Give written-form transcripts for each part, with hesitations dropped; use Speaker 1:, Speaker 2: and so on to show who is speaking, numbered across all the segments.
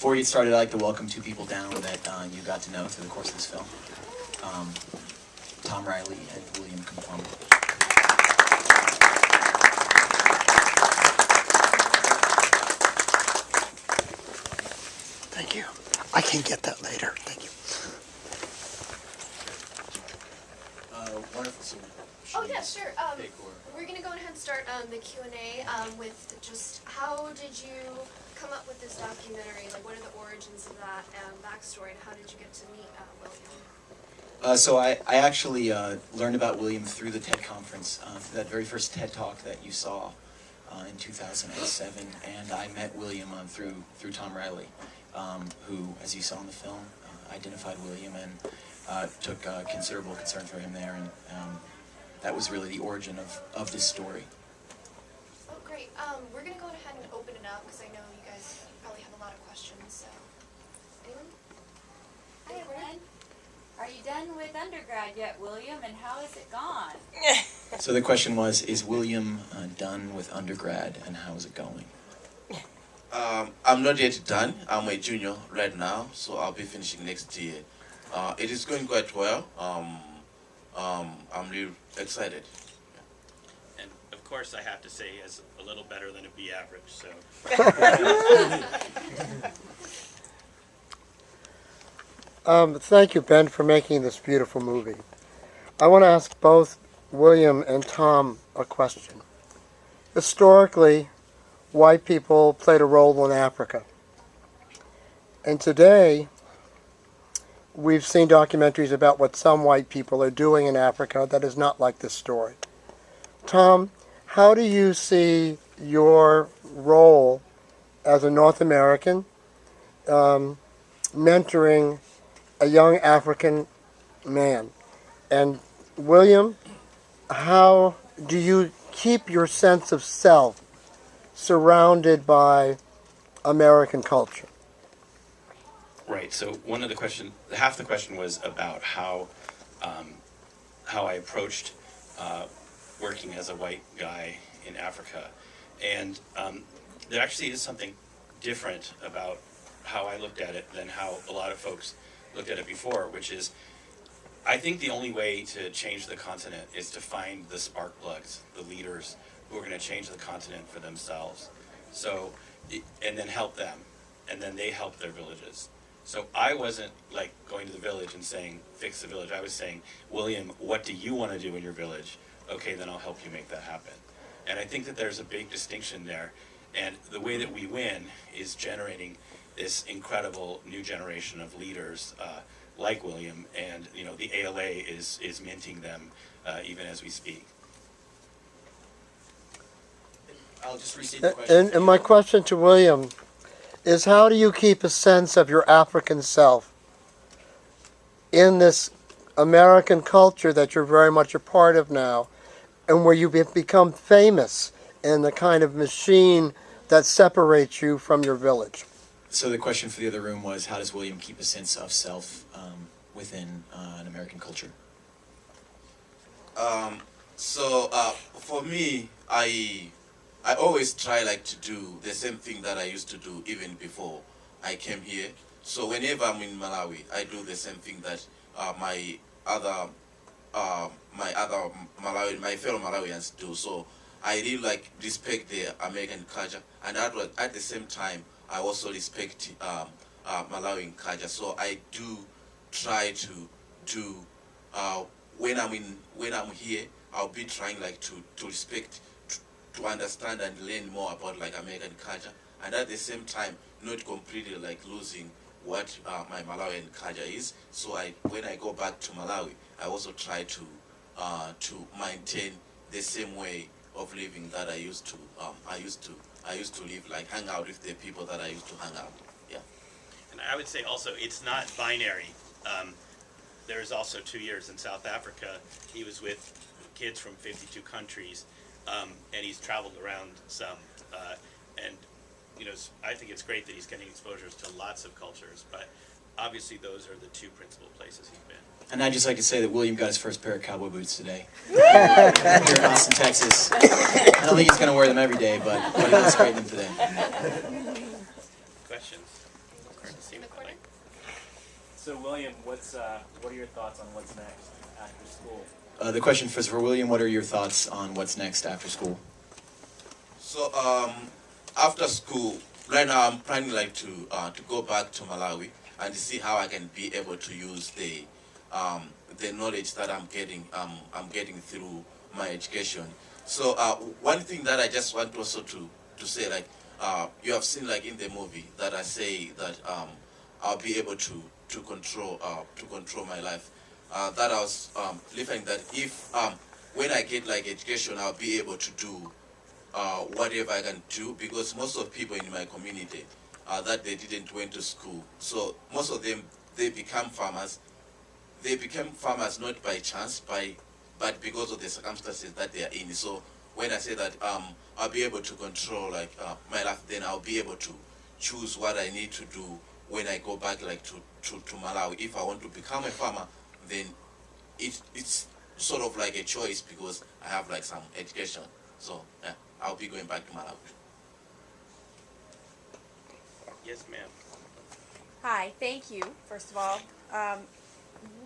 Speaker 1: Before we get started, I'd like to welcome two people down that you got to know through the course of this film. Tom Riley and William Conform.
Speaker 2: Thank you. I can get that later. Thank you.
Speaker 1: Wonderful. So
Speaker 3: Oh yeah, sure. We're gonna go ahead and start the Q&A with just how did you come up with this documentary? Like, what are the origins of that backstory, and how did you get to meet William?
Speaker 1: So I actually learned about William through the TED conference, that very first TED Talk that you saw in 2007, and I met William through Tom Riley, who, as you saw in the film, identified William and took considerable concern for him there, and that was really the origin of this story.
Speaker 3: Oh, great. We're going to go ahead and open it up, because I know you guys probably have a lot of questions, so... Anyone?
Speaker 4: Hi, everyone. Are you done with undergrad yet, William, and how has it gone?
Speaker 1: So the question was, is William done with undergrad, and how is it going?
Speaker 5: I'm not yet done. I'm a junior right now, so I'll be finishing next year. It is going quite well. I'm really excited.
Speaker 6: And of course, I have to say, it's a little better than a B average. So.
Speaker 2: Thank you, Ben, for making this beautiful movie. I want to ask both William and Tom a question. Historically, white people played a role in Africa. And today, we've seen documentaries about what some white people are doing in Africa that is not like this story. Tom, how do you see your role as a North American mentoring a young African man? And William, how do you keep your sense of self surrounded by American culture?
Speaker 6: Right. So one of the question, half the question was about how I approached working as a white guy in Africa, and there actually is something different about how I looked at it than how a lot of folks looked at it before, which is, I think the only way to change the continent is to find the spark plugs, the leaders who are going to change the continent for themselves. So, and then help them, and then they help their villages. So I wasn't like going to the village and saying, fix the village. I was saying, William, what do you want to do in your village? Okay, then I'll help you make that happen. And I think that there's a big distinction there. And the way that we win is generating this incredible new generation of leaders like William, and you know, the ALA is minting them even as we speak.
Speaker 1: I'll just restate the question.
Speaker 2: And my question to William is, how do you keep a sense of your African self in this American culture that you're very much a part of now, and where you've become famous in the kind of machine that separates you from your village?
Speaker 1: So the question for the other room was, how does William keep a sense of self within an American culture?
Speaker 5: For me, I always try like to do the same thing that I used to do even before I came here. So whenever I'm in Malawi, I do the same thing that my fellow Malawians do. So I really like respect the American culture, and at the same time I also respect Malawian culture. So I do try to do when I'm here, I'll be trying like to respect, to understand and learn more about like American culture, and at the same time not completely like losing what my Malawian culture is. So when I go back to Malawi, I also try to maintain the same way of living that I used to live, like hang out with the people that I used to hang out. Yeah.
Speaker 6: And I would say also, it's not binary. There's also 2 years in South Africa. He was with kids from 52 countries, and he's traveled around some. And you know, I think it's great that he's getting exposures to lots of cultures, but obviously those are the two principal places he's been.
Speaker 1: And I'd just like to say that William got his first pair of cowboy boots today. Here in Austin, Texas. I don't think he's going to wear them every day, but he looks great in them today.
Speaker 6: Questions?
Speaker 3: In the corner?
Speaker 7: So William, what are your thoughts on what's next after school?
Speaker 1: The question for William, what are your thoughts on what's next after school?
Speaker 5: So after school, right now I'm planning like to go back to Malawi and see how I can be able to use the knowledge that I'm getting through my education. So one thing that I just want also to say, like you have seen like in the movie that I say that I'll be able to control my life. That I was living that if when I get like education, I'll be able to do whatever I can do, because most of people in my community that they didn't went to school, so most of them they become farmers. They became farmers not by chance, but because of the circumstances that they are in. So when I say that I'll be able to control like my life, then I'll be able to choose what I need to do when I go back like to Malawi. If I want to become a farmer, then it's sort of like a choice because I have like some education. So yeah, I'll be going back to Malawi.
Speaker 6: Yes, ma'am.
Speaker 8: Hi, thank you, first of all.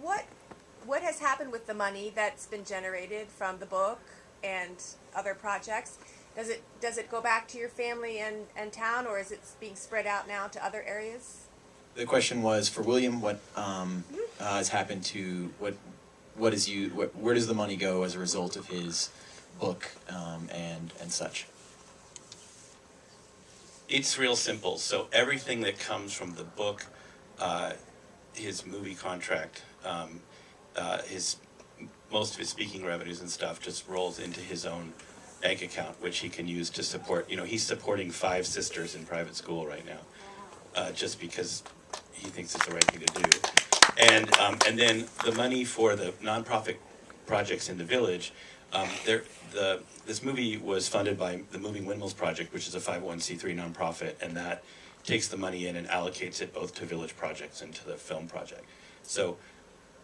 Speaker 8: What has happened with the money that's been generated from the book and other projects? Does it go back to your family and town, or is it being spread out now to other areas?
Speaker 1: The question was for William, what has happened to where does the money go as a result of his book and such?
Speaker 6: It's real simple. So everything that comes from the book, his movie contract, most of his speaking revenues and stuff just rolls into his own bank account, which he can use to support. You know, he's supporting 5 sisters in private school right now, just because he thinks it's the right thing to do. And then the money for the nonprofit projects in the village, this movie was funded by the Moving Windmills Project, which is a 501c3 nonprofit, and that takes the money in and allocates it both to village projects and to the film project. So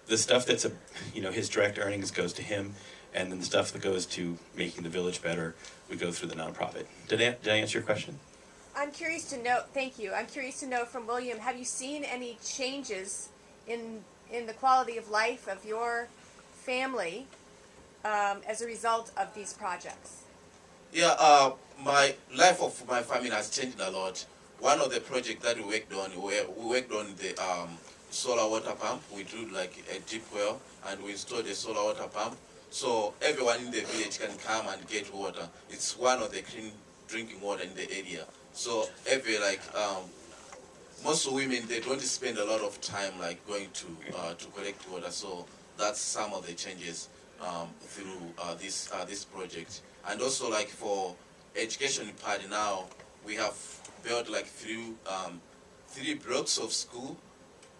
Speaker 6: the stuff that's his direct earnings goes to him, and then the stuff that goes to making the village better, we go through the nonprofit. Did I answer your question?
Speaker 8: I'm curious to know, thank you, I'm curious to know from William, have you seen any changes in the quality of life of your family as a result of these projects?
Speaker 5: Yeah, my life of my family has changed a lot. One of the projects that we worked on the solar water pump. We drew like a deep well and we installed a solar water pump. So everyone in the village can come and get water. It's one of the clean drinking water in the area. So most women, they don't spend a lot of time like going to collect water. So that's some of the changes through this project. And also like for education part now, we have built like three blocks of school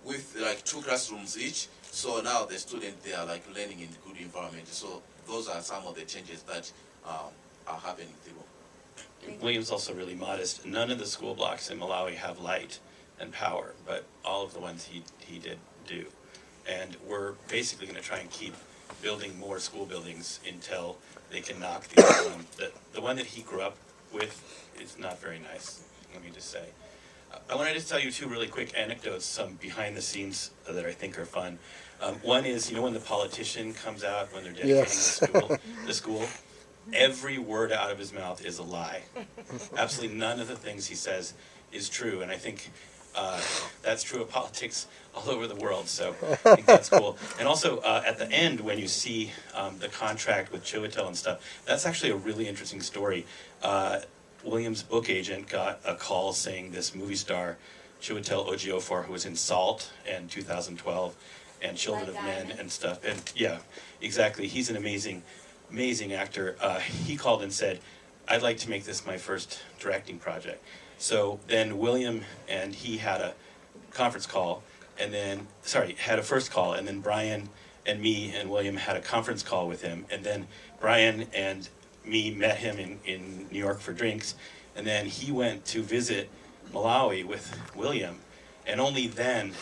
Speaker 5: with like 2 classrooms each. So now the students, they are like learning in good environment. So those are some of the changes that are happening through.
Speaker 6: William's also really modest. None of the school blocks in Malawi have light and power, but all of the ones he did do. And we're basically going to try and keep building more school buildings until they can knock the other one. The one that he grew up with is not very nice, let me just say. I wanted to tell you 2 really quick anecdotes, some behind the scenes that I think are fun. One is, when the politician comes out when they're dedicating the school, every word out of his mouth is a lie. Absolutely none of the things he says is true, and I think that's true of politics all over the world, so I think that's cool. And also, at the end, when you see the contract with Chiwetel and stuff, that's actually a really interesting story. William's book agent got a call saying this movie star, Chiwetel Ejiofor, who was in Salt in 2012, and Children of Men and stuff, and yeah, exactly, he's an amazing actor. He called and said, I'd like to make this my first directing project. So then William and he had a conference call, and then, had a first call, and then Brian and me and William had a conference call with him, and then Brian and me met him in New York for drinks, and then he went to visit Malawi with William, and only then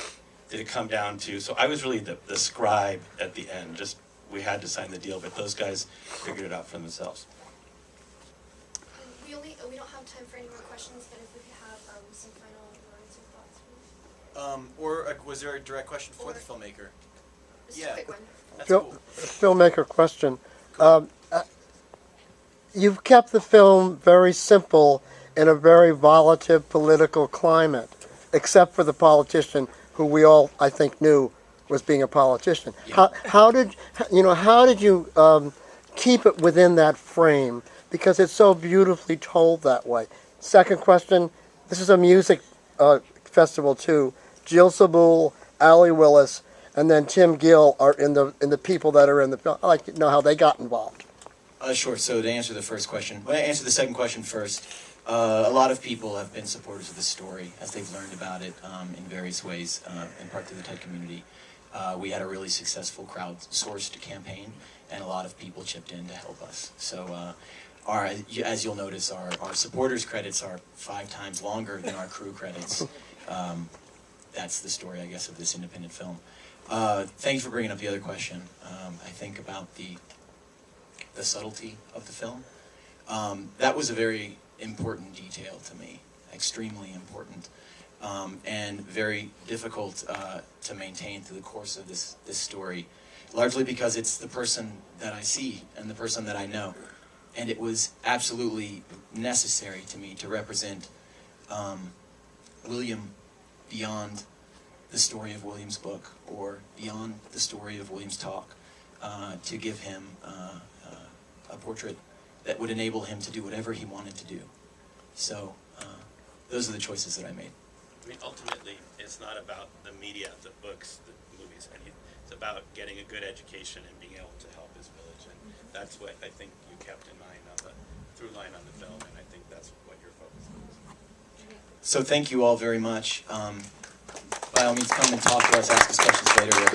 Speaker 6: did it come down to, so I was really the scribe at the end, just we had to sign the deal, but those guys figured it out for themselves.
Speaker 3: We don't have time for any more questions, but if we could have some final words or thoughts, please.
Speaker 1: Or was there a direct question for the filmmaker?
Speaker 3: Just
Speaker 1: Yeah.
Speaker 3: a quick one.
Speaker 1: That's
Speaker 2: Phil,
Speaker 1: cool.
Speaker 2: filmmaker question. You've kept the film very simple in a very volatile political climate, except for the politician who we all, I think, knew was being a politician.
Speaker 1: Yeah.
Speaker 2: How did you keep it within that frame? Because it's so beautifully told that way. Second question. This is a music festival too. Jill Sabul, Allie Willis, and then Tim Gill are in the people that are in the film. I'd like to know how they got involved.
Speaker 1: Sure. So to answer the first question, well, answer the second question first. A lot of people have been supporters of the story as they've learned about it in various ways, in part through the TED community. We had a really successful crowd-sourced campaign, and a lot of people chipped in to help us. So, as you'll notice, our supporters' credits are 5 times longer than our crew credits. That's the story, I guess, of this independent film. Thank you for bringing up the other question. I think about the subtlety of the film. That was a very important detail to me, extremely important, and very difficult to maintain through the course of this story, largely because it's the person that I see and the person that I know. And it was absolutely necessary to me to represent William beyond the story of William's book or beyond the story of William's talk, to give him a portrait that would enable him to do whatever he wanted to do. So those are the choices that I made.
Speaker 6: I mean, ultimately, it's not about the media, the books, the movies, anything. It's about getting a good education and being able to help his village. And that's what I think you kept in mind on the through line on the film, and I think that's what your focus is.
Speaker 1: So thank you all very much. By all means, come and talk to us, ask us questions later.